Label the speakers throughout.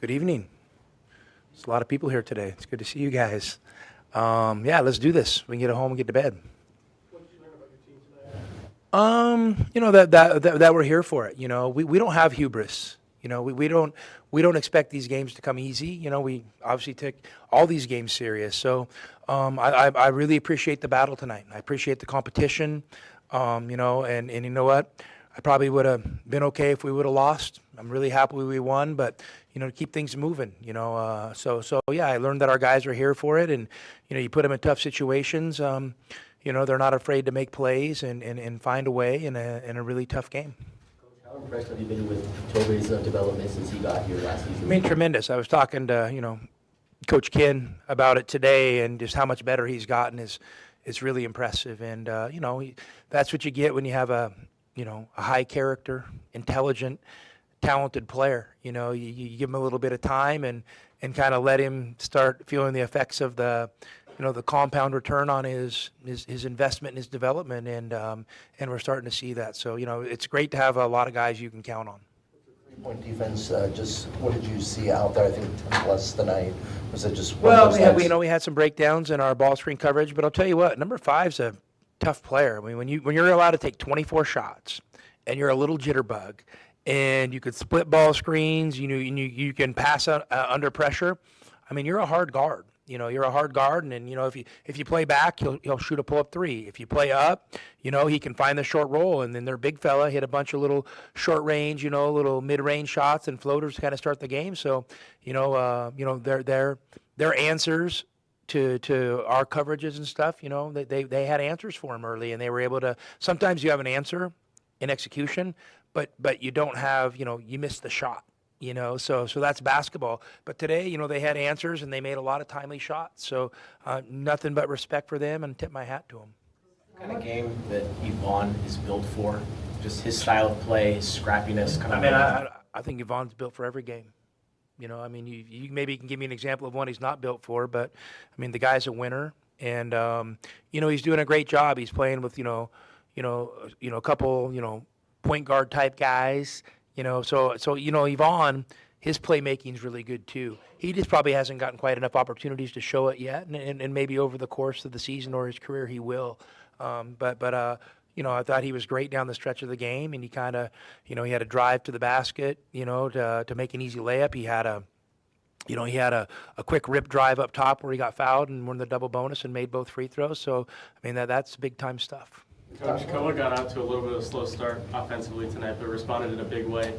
Speaker 1: Good evening. There's a lot of people here today. It's good to see you guys. Yeah, let's do this. We can get home and get to bed.
Speaker 2: What did you learn about your team tonight?
Speaker 1: That we're here for it. We don't have hubris. We don't expect these games to come easy. We obviously take all these games serious. So I really appreciate the battle tonight. I appreciate the competition. And you know what? I probably would have been okay if we would have lost. I'm really happy we won, but to keep things moving. So yeah, I learned that our guys are here for it, and you put them in tough situations. They're not afraid to make plays and find a way in a really tough game.
Speaker 3: How impressed have you been with Toby's development since he got here last season?
Speaker 1: I mean, tremendous. I was talking to Coach Ken about it today, and just how much better he's gotten is really impressive. And that's what you get when you have a high character, intelligent, talented player. You give him a little bit of time and kind of let him start feeling the effects of the compound return on his investment and his development, and we're starting to see that. So it's great to have a lot of guys you can count on.
Speaker 4: Three-point defense, just what did you see out there? I think 10 plus tonight. Was it just one
Speaker 1: Well,
Speaker 4: of those nights?
Speaker 1: we had some breakdowns in our ball screen coverage, but I'll tell you what, number five's a tough player. I mean, when you're allowed to take 24 shots and you're a little jitterbug, and you could split ball screens, you can pass under pressure. I mean, you're a hard guard. You're a hard guard, and if you play back, he'll shoot a pull-up three. If you play up, he can find the short roll, and then their big fella hit a bunch of little short range, little mid-range shots and floaters to kind of start the game. So, their answers to our coverages and stuff, they had answers for him early, and they were able to. Sometimes you have an answer in execution, but you don't have, you miss the shot. So that's basketball. But today, they had answers, and they made a lot of timely shots. So nothing but respect for them, and tip my hat to them.
Speaker 3: What kind of game that Ivonne is built for? Just his style of play, his scrappiness.
Speaker 1: I think Yvonne's built for every game. You maybe can give me an example of one he's not built for, but the guy's a winner, and he's doing a great job. He's playing with a couple point guard type guys. So Ivonne, his playmaking's really good too. He just probably hasn't gotten quite enough opportunities to show it yet, and maybe over the course of the season or his career he will. I thought he was great down the stretch of the game, and he kind of, he had a drive to the basket, to make an easy layup. He had a quick rip drive up top where he got fouled and won the double bonus and made both free throws. So that's big time stuff.
Speaker 2: Coach Koa got out to a little bit of a slow start offensively tonight, but responded in a big way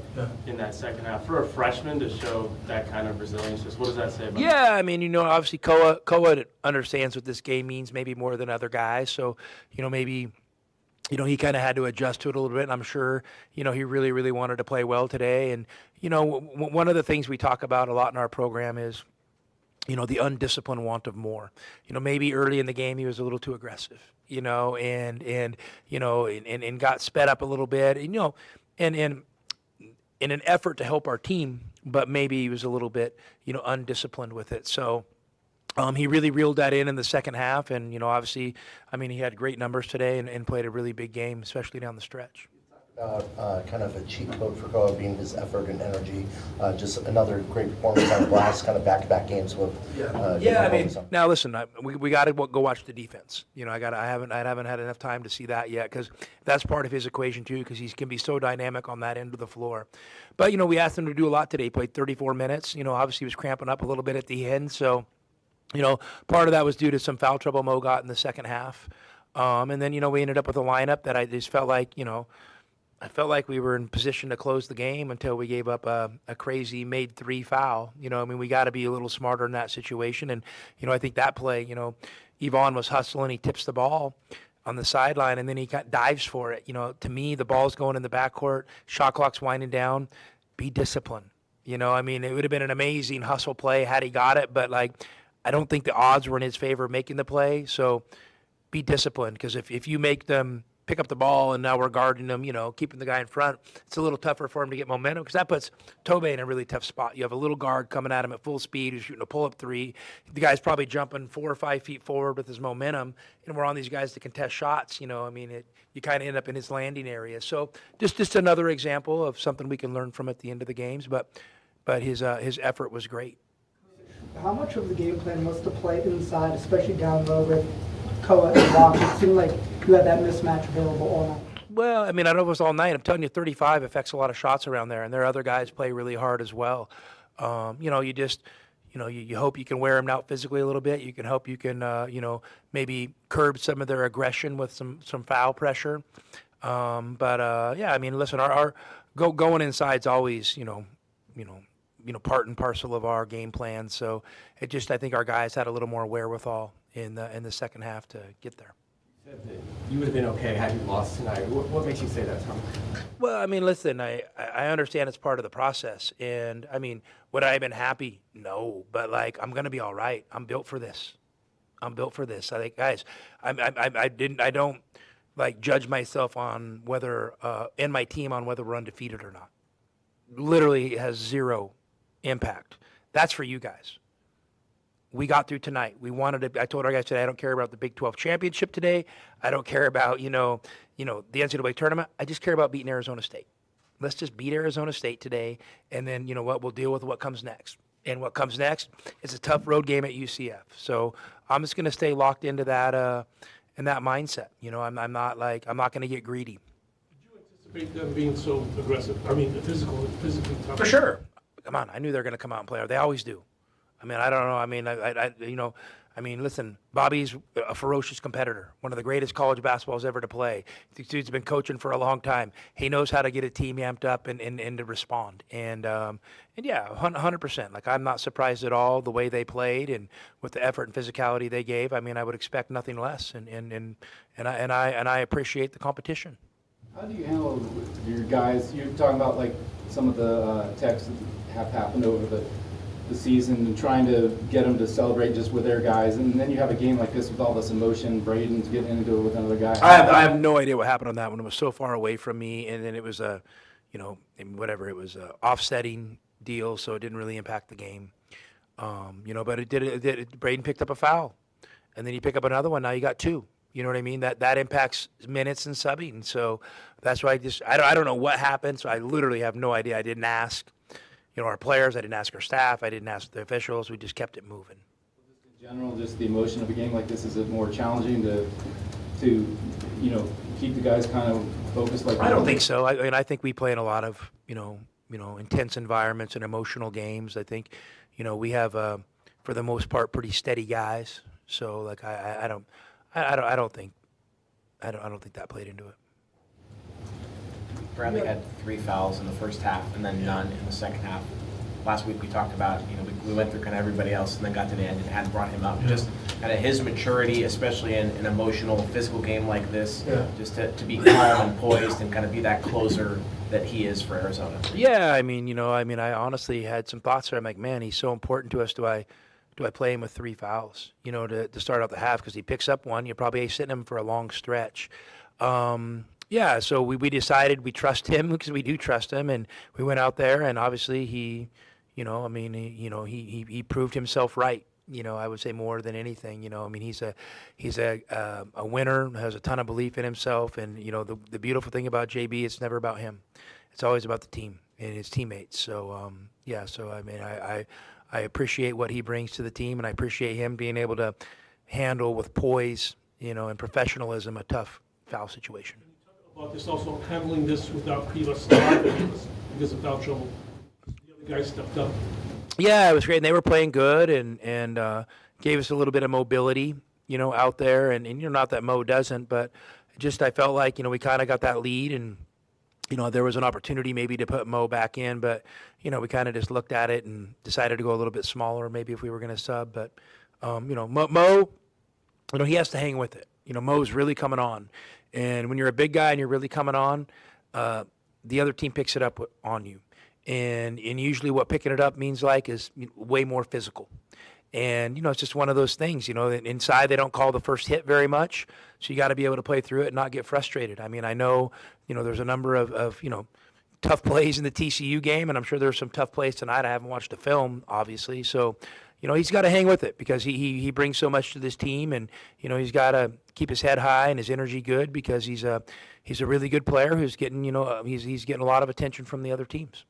Speaker 2: in that second half. For a freshman to show that kind of resilience, just what does that say about him?
Speaker 1: Yeah, obviously Koa understands what this game means maybe more than other guys. So, maybe he kind of had to adjust to it a little bit, and I'm sure, he really, really wanted to play well today. And, one of the things we talk about a lot in our program is, the undisciplined want of more. Maybe early in the game he was a little too aggressive, and got sped up a little bit, and in an effort to help our team, but maybe he was a little bit, undisciplined with it. So he really reeled that in the second half, and, obviously, he had great numbers today and played a really big game, especially down the stretch.
Speaker 4: Kind of a cheat code for Koa being his effort and energy. Just another great performance on the glass, kind of back-to-back games with.
Speaker 1: Now listen, we got to go watch the defense. I haven't had enough time to see that yet, because that's part of his equation too, because he can be so dynamic on that end of the floor. But we asked him to do a lot today. He played 34 minutes. Obviously he was cramping up a little bit at the end, so part of that was due to some foul trouble Mo got in the second half, and then we ended up with a lineup that I just felt like I felt like we were in position to close the game until we gave up a crazy made three foul. We got to be a little smarter in that situation. And, I think that play, Ivonne was hustling. He tips the ball on the sideline, and then he dives for it. To me, the ball's going in the backcourt, shot clock's winding down. Be disciplined. It would have been an amazing hustle play had he got it, but, I don't think the odds were in his favor making the play. So be disciplined, because if you make them pick up the ball and now we're guarding them, keeping the guy in front, it's a little tougher for him to get momentum, because that puts Tobe in a really tough spot. You have a little guard coming at him at full speed who's shooting a pull-up three. The guy's probably jumping 4 or 5 feet forward with his momentum, and we're on these guys to contest shots. You kind of end up in his landing area. So just another example of something we can learn from at the end of the games. But but his effort was great.
Speaker 5: How much of the game plan was to play inside, especially down low with Koa and Rock? It seemed like you had that mismatch available all night.
Speaker 1: Well, I mean, I don't know if it was all night. I'm telling you, 35 affects a lot of shots around there, and there are other guys play really hard as well. You hope you can wear them out physically a little bit. You can hope you can, maybe curb some of their aggression with some foul pressure. Yeah, I mean, listen, our going inside's always, part and parcel of our game plan. So I think our guys had a little more wherewithal in the second half to get there.
Speaker 6: You said that you would have been okay had you lost tonight. What makes you say that, Tom?
Speaker 1: Well, I mean, listen, I understand it's part of the process. And, I mean, would I have been happy? No. But, I'm going to be all right. I'm built for this. I think, guys, I don't, judge myself on whether, and my team on whether we're undefeated or not. Literally has zero impact. That's for you guys. We got through tonight. We wanted to. I told our guys today, I don't care about the Big 12 championship today. I don't care about the NCAA tournament. I just care about beating Arizona State. Let's just beat Arizona State today, and then you know what? We'll deal with what comes next. And what comes next is a tough road game at UCF. So I'm just going to stay locked into that in that mindset. I'm not going to get greedy.
Speaker 7: Did you anticipate them being so aggressive? I mean, physically tough.
Speaker 1: For sure. Come on, I knew they were going to come out and play. They always do. I mean, I don't know. I mean, listen, Bobby's a ferocious competitor, one of the greatest college basketballs ever to play. This dude's been coaching for a long time. He knows how to get a team amped up and to respond. And yeah, 100%. I'm not surprised at all the way they played and with the effort and physicality they gave. I mean, I would expect nothing less. And I appreciate the competition.
Speaker 8: How do you handle your guys? You're talking about some of the texts that have happened over the season and trying to get them to celebrate just with their guys, and then you have a game like this with all this emotion. Braden's getting into it with another guy.
Speaker 1: I have no idea what happened on that one. It was so far away from me, and then it was it was a offsetting deal, so it didn't really impact the game. But it did. Braden picked up a foul, and then you pick up another one. Now you got two. You know what I mean? That impacts minutes and subbing. So that's why I don't know what happened. So I literally have no idea. I didn't ask. Our players, I didn't ask our staff, I didn't ask the officials, we just kept it moving.
Speaker 8: In general, just the emotion of a game like this, is it more challenging to keep the guys kind of focused?
Speaker 1: I don't think so. I think we play in a lot of, intense environments and emotional games. I think, we have, for the most part, pretty steady guys. So, I don't think that played into it.
Speaker 3: Bradley had 3 fouls in the first half and then none in the second half. Last week we talked about, we went through kind of everybody else and then got to the end and hadn't brought him up. Yeah. Just kind of his maturity, especially in an emotional, physical game like this, just to be calm and poised and kind of be that closer that he is for Arizona.
Speaker 1: Yeah, I honestly had some thoughts there. I'm like, man, he's so important to us. Do I play him with 3 fouls, to start out the half? Because he picks up one, you're probably sitting him for a long stretch. Yeah, so we decided we trust him because we do trust him, and we went out there, and obviously he proved himself right. I would say more than anything. He's a winner, has a ton of belief in himself, and the beautiful thing about JB, it's never about him, it's always about the team and his teammates. So I appreciate what he brings to the team, and I appreciate him being able to handle with poise, and professionalism a tough foul situation.
Speaker 7: About this also, handling this without Krivas because of foul trouble. The other guys stepped up.
Speaker 1: Yeah, it was great. And they were playing good and gave us a little bit of mobility, out there. And not that Mo doesn't, but just I felt like, we kind of got that lead and, there was an opportunity maybe to put Mo back in, but, we kind of just looked at it and decided to go a little bit smaller maybe if we were going to sub. But, Mo, he has to hang with it. Mo's really coming on. And when you're a big guy and you're really coming on, the other team picks it up on you. And usually what picking it up means is way more physical. And, it's just one of those things, inside they don't call the first hit very much. So you got to be able to play through it and not get frustrated. I mean, I know, there's a number of tough plays in the TCU game, and I'm sure there's some tough plays tonight. I haven't watched the film, obviously. So, he's got to hang with it because he brings so much to this team, and he's got to keep his head high and his energy good because he's a really good player who's getting he's getting a lot of attention from the other teams.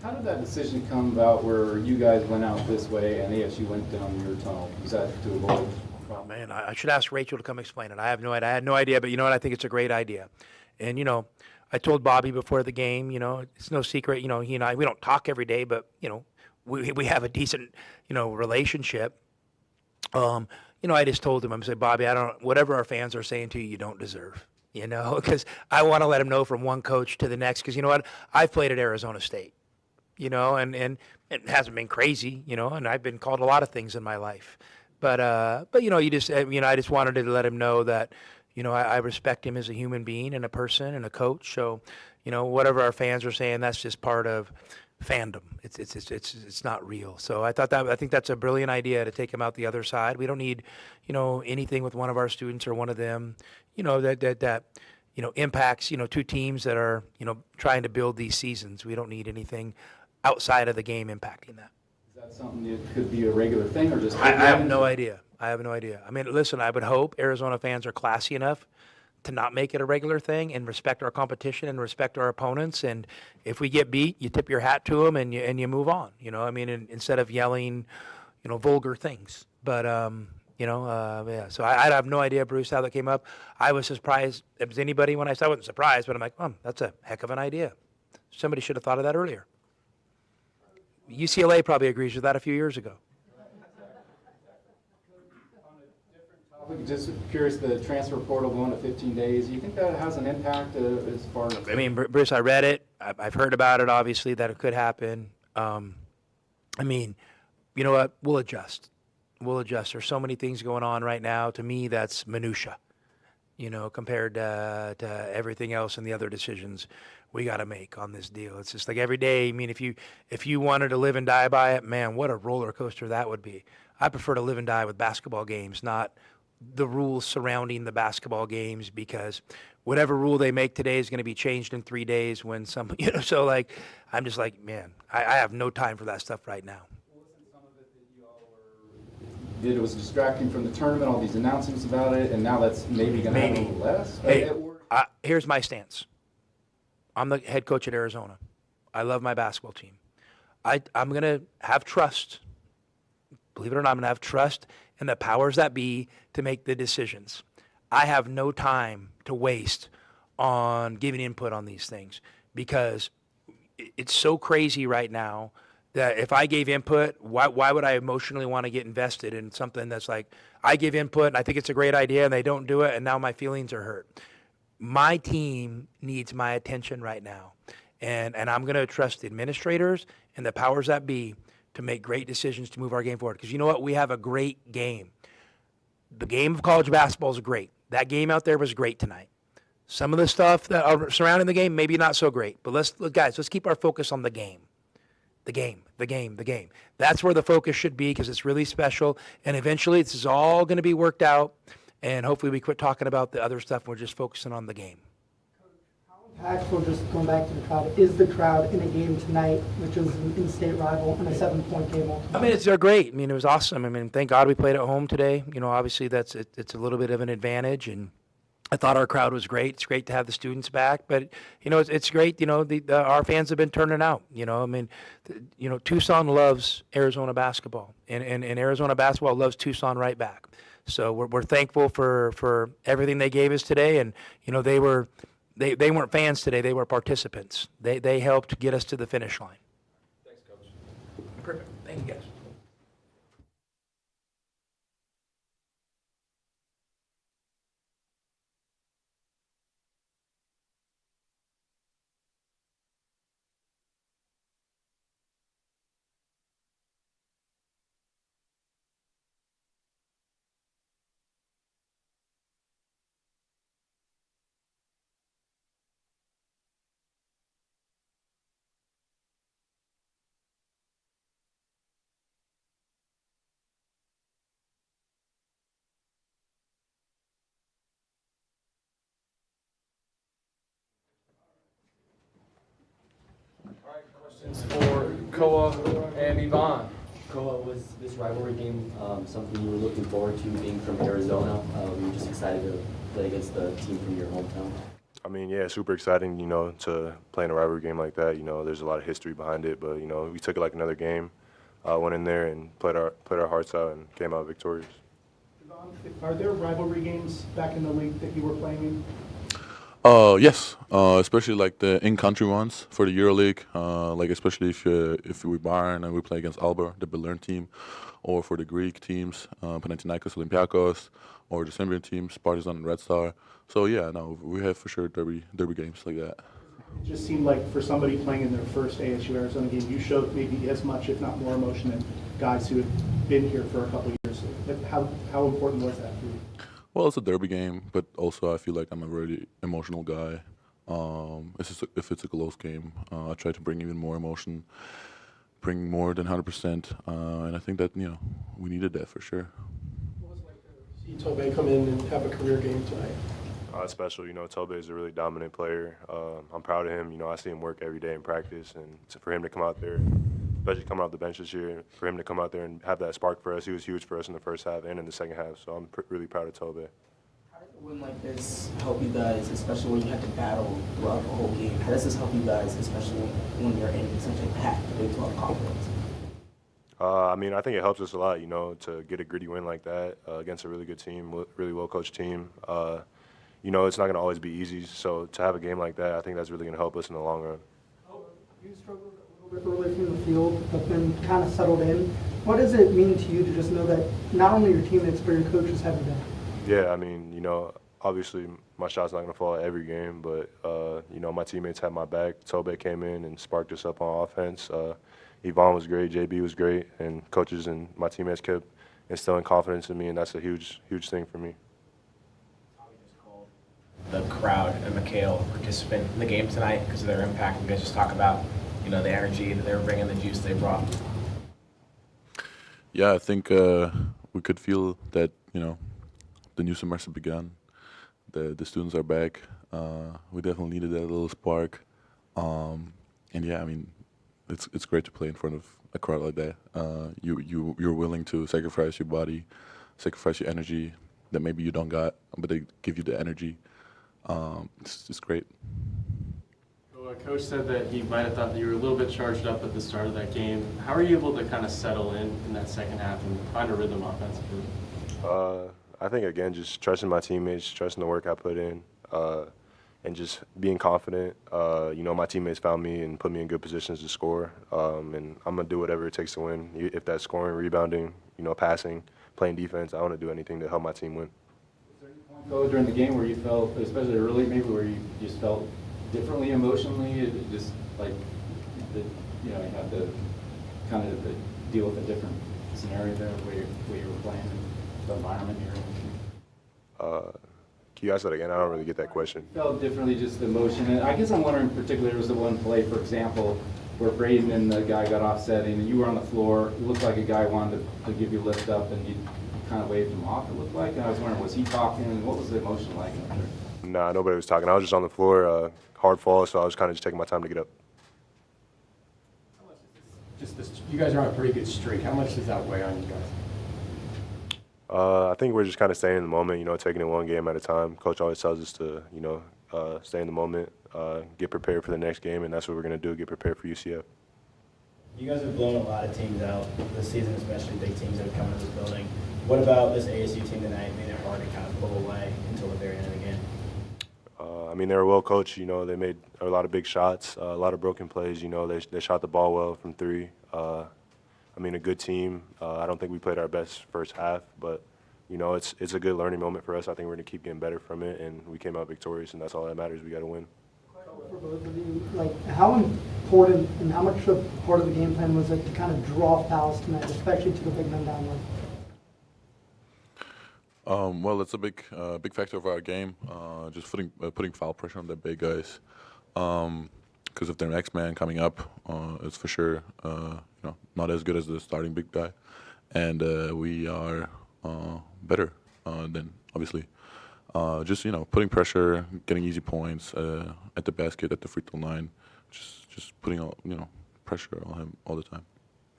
Speaker 8: How did that decision come about where you guys went out this way and ASU went down your tunnel? Was that to avoid a problem?
Speaker 1: Man, I should ask Rachel to come explain it. I have no idea. I had no idea, but you know what? I think it's a great idea. And, you know, I told Bobby before the game, you know, it's no secret, you know, he and I, we don't talk every day, but, you know, we have a decent, you know, relationship. You know, I just told him, I'm saying, Bobby, whatever our fans are saying to you, you don't deserve, you know, because I want to let them know from one coach to the next, because you know what? I've played at Arizona State, you know, and it hasn't been crazy, you know, and I've been called a lot of things in my life. But you know, you know, I just wanted to let him know that, you know, I respect him as a human being and a person and a coach. So, you know, whatever our fans are saying, that's just part of fandom. It's not real. So I think that's a brilliant idea to take him out the other side. We don't need, you know, anything with one of our students or one of them, you know, that you know, impacts, you know, two teams that are, you know, trying to build these seasons. We don't need anything outside of the game impacting that.
Speaker 8: Is that something that could be a regular thing or just?
Speaker 1: I have no idea. I have no idea. I mean, listen, I would hope Arizona fans are classy enough to not make it a regular thing and respect our competition and respect our opponents. And if we get beat, you tip your hat to them and you move on. You know, I mean, instead of yelling, you know, vulgar things. But you know, yeah. So I have no idea, Bruce, how that came up. I was surprised as anybody when I saw. I wasn't surprised, but I'm like, that's a heck of an idea. Somebody should have thought of that earlier. UCLA probably agrees with that a few years ago.
Speaker 8: Just curious, the transfer portal going to 15 days, do you think that has an impact as far as?
Speaker 1: I mean, Bruce, I read it. I've heard about it, obviously, that it could happen. I mean, you know what? We'll adjust. We'll adjust. There's so many things going on right now. To me, that's minutia, you know, compared to everything else and the other decisions we got to make on this deal. It's just like every day. I mean, if you wanted to live and die by it, man, what a roller coaster that would be. I prefer to live and die with basketball games, not the rules surrounding the basketball games, because whatever rule they make today is going to be changed in 3 days when some, you know, so like, I'm just like, man, I have no time for that stuff right now.
Speaker 8: Wasn't some of it that you all did, it was distracting from the tournament, all these announcements about it, and now that's maybe going to happen a little less?
Speaker 1: Hey, here's my stance. I'm the head coach at Arizona. I love my basketball team. I'm going to have trust. Believe it or not, I'm going to have trust in the powers that be to make the decisions. I have no time to waste on giving input on these things, because it's so crazy right now that if I gave input, why would I emotionally want to get invested in something that's like, I give input and I think it's a great idea and they don't do it and now my feelings are hurt. My team needs my attention right now. And I'm going to trust the administrators and the powers that be to make great decisions to move our game forward. Because you know what? We have a great game. The game of college basketball is great. That game out there was great tonight. Some of the stuff that are surrounding the game, maybe not so great. But let's keep our focus on the game. The game. That's where the focus should be, because it's really special. And eventually this is all going to be worked out. And hopefully we quit talking about the other stuff. We're just focusing on the game.
Speaker 5: How impactful, just going back to the crowd, is the crowd in a game tonight, which is an in-state rival, and a 7-point game ultimately?
Speaker 1: I mean, they're great. I mean, it was awesome. I mean, thank God we played at home today. You know, obviously it's a little bit of an advantage, and I thought our crowd was great. It's great to have the students back, but you know, it's great. You know, our fans have been turning out. You know, I mean, you know, Tucson loves Arizona basketball, and Arizona basketball loves Tucson right back. So we're thankful for everything they gave us today, and you know, they weren't fans today. They were participants. They helped get us to the finish line.
Speaker 6: Thanks, Coach.
Speaker 1: Perfect. Thank you, guys.
Speaker 6: All right, questions for Koa and Ivonne.
Speaker 9: Koa, was this rivalry game something you were looking forward to, being from Arizona? Were you just excited to play against the team from your hometown?
Speaker 10: I mean, yeah, super exciting, to play in a rivalry game like that. There's a lot of history behind it, but, we took it like another game, went in there and played our hearts out and came out victorious.
Speaker 7: Ivonne, are there rivalry games back in the league that you were playing in?
Speaker 11: Yes, especially like the in-country ones for the EuroLeague. Like especially if we Bayern and we play against Alba, the Bern team, or for the Greek teams, Panathinaikos, Olympiacos, or the Serbian teams, Partizan and Red Star. So yeah, no, we have for sure derby games like that.
Speaker 7: It just seemed like for somebody playing in their first ASU Arizona game, you showed maybe as much, if not more, emotion than guys who had been here for a couple of years. Like, how important was that for you?
Speaker 11: Well, it's a derby game, but also I feel like I'm a really emotional guy. If it's a close game, I try to bring even more emotion, bring more than 100%, and I think that we needed that for sure.
Speaker 7: What was it like to see Tobey come in and have a career game tonight?
Speaker 10: It's special, Tobey is a really dominant player. I'm proud of him. I see him work every day in practice, and for him to come out there, especially coming off the bench this year, for him to come out there and have that spark for us, he was huge for us in the first half and in the second half. So I'm really proud of Tobey.
Speaker 12: How does a win like this help you guys, especially when you have to battle throughout the whole game? How does this help you guys, especially when you're in such a packed Big 12 conference?
Speaker 10: I mean, I think it helps us a lot, to get a gritty win like that against a really good team, really well-coached team. It's not going to always be easy. So to have a game like that, I think that's really going to help us in the long run.
Speaker 5: You struggled a little bit early from the field, but then kind of settled in. What does it mean to you to just know that not only your teammates, but your coaches have your back?
Speaker 10: Yeah, I mean, obviously my shot's not going to fall at every game, but, my teammates had my back. Tobey came in and sparked us up on offense. Ivonne was great, JB was great, and coaches and my teammates kept instilling confidence in me, and that's a huge, huge thing for me.
Speaker 3: The crowd and McKale participant in the game tonight because of their impact. You guys just talk about, the energy that they were bringing, the juice they brought.
Speaker 11: Yeah, I think we could feel that the new semester began. The students are back. We definitely needed that little spark. And yeah, I mean, it's great to play in front of a crowd like that. You're willing to sacrifice your body, sacrifice your energy that maybe you don't got, but they give you the energy. It's just great.
Speaker 2: So, Coach said that he might have thought that you were a little bit charged up at the start of that game. How are you able to kind of settle in that second half and find a rhythm offensively?
Speaker 10: I think, again, just trusting my teammates, trusting the work I put in, and just being confident. My teammates found me and put me in good positions to score, and I'm going to do whatever it takes to win. If that's scoring, rebounding, passing, playing defense, I want to do anything to help my team win.
Speaker 8: Though during the game where you felt, especially early, maybe where you just felt differently emotionally, it just like you had to kind of deal with a different scenario there, where you were playing, and the environment you're in.
Speaker 10: Can you ask that again? I don't really get that question.
Speaker 8: Felt differently, just the emotion. And I guess I'm wondering, particularly, was the one play, for example, where Braden and the guy got offsetting, and you were on the floor. It looked like a guy wanted to give you a lift up, and you kind of waved him off, it looked like. And I was wondering, was he talking, and what was the emotion like out there?
Speaker 10: Nah, nobody was talking. I was just on the floor, hard fall, so I was kind of just taking my time to get up.
Speaker 13: How much is this, you guys are on a pretty good streak. How much does that weigh on you guys?
Speaker 10: I think we're just kind of staying in the moment, taking it one game at a time. Coach always tells us to, stay in the moment, get prepared for the next game, and that's what we're going to do, get prepared for UCF.
Speaker 9: You guys have blown a lot of teams out this season, especially big teams that have come into this building. What about this ASU team tonight made it hard to kind of pull away until the very end of the game?
Speaker 10: I mean, they were well coached. They made a lot of big shots, a lot of broken plays. They shot the ball well from three. I mean, a good team. I don't think we played our best first half, but, it's a good learning moment for us. I think we're going to keep getting better from it, and we came out victorious, and that's all that matters. We got to win.
Speaker 5: For both of you, how important and how much of part of the game plan was it to kind of draw fouls tonight, especially to the big men down low?
Speaker 11: Well, it's a big factor of our game. Just putting foul pressure on the big guys. Because if their next man coming up, it's for sure not as good as the starting big guy, and we are better than obviously. Just putting pressure, getting easy points at the basket, at the free throw line, just putting pressure on him all the time.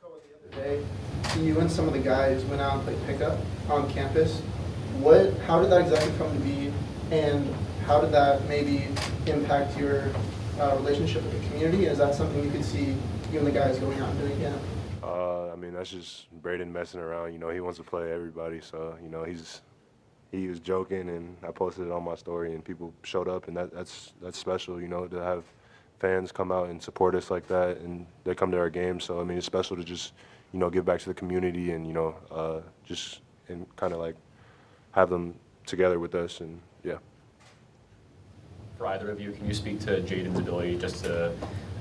Speaker 14: The other day, you and some of the guys went out and played pickup on campus. How did that exactly come to be, and how did that maybe impact your relationship with the community? Is that something you could see you and the guys going out and doing again?
Speaker 10: I mean, that's just Braden messing around. You know, he wants to play everybody, so you know he was joking, and I posted it on my story, and people showed up, and that's special. You know, to have fans come out and support us like that, and they come to our games. So I mean, it's special to just give back to the community, and just and kind of like have them together with us, and yeah.
Speaker 15: For either of you, can you speak to Jaden's ability just to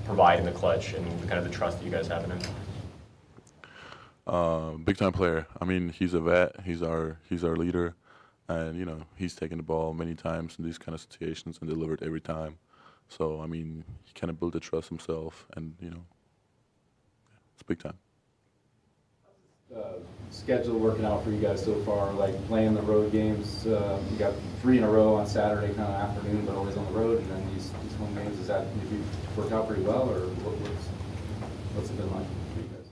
Speaker 15: provide in the clutch and kind of the trust that you guys have in him?
Speaker 11: Big time player. I mean, he's a vet. He's our leader, and he's taken the ball many times in these kind of situations and delivered every time. So I mean, he kind of built the trust himself, and it's big time.
Speaker 8: Schedule working out for you guys so far, like playing the road games? You got 3 in a row on Saturday kind of afternoon, but always on the road, and then these home games. Is that maybe worked out pretty well, or what's it been like for you guys?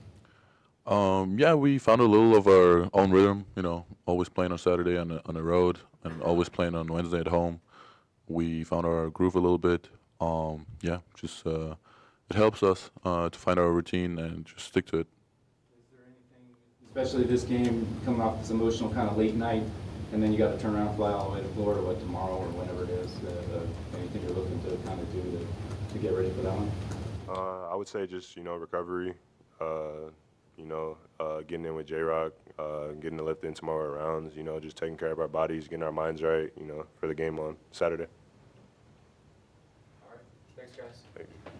Speaker 11: Yeah, we found a little of our own rhythm. Always playing on Saturday on the road, and always playing on Wednesday at home. We found our groove a little bit. Yeah, just it helps us to find our routine and just stick to it.
Speaker 8: Especially this game coming off this emotional kind of late night, and then you got to turn around and fly all the way to Florida, tomorrow or whenever it is. Anything you're looking to kind of do to get ready for that one?
Speaker 10: I would say just recovery. Getting in with J-Rock, getting the lift in tomorrow rounds. Just taking care of our bodies, getting our minds right. For the game on Saturday.
Speaker 13: All right. Thanks, guys.
Speaker 10: Thank you.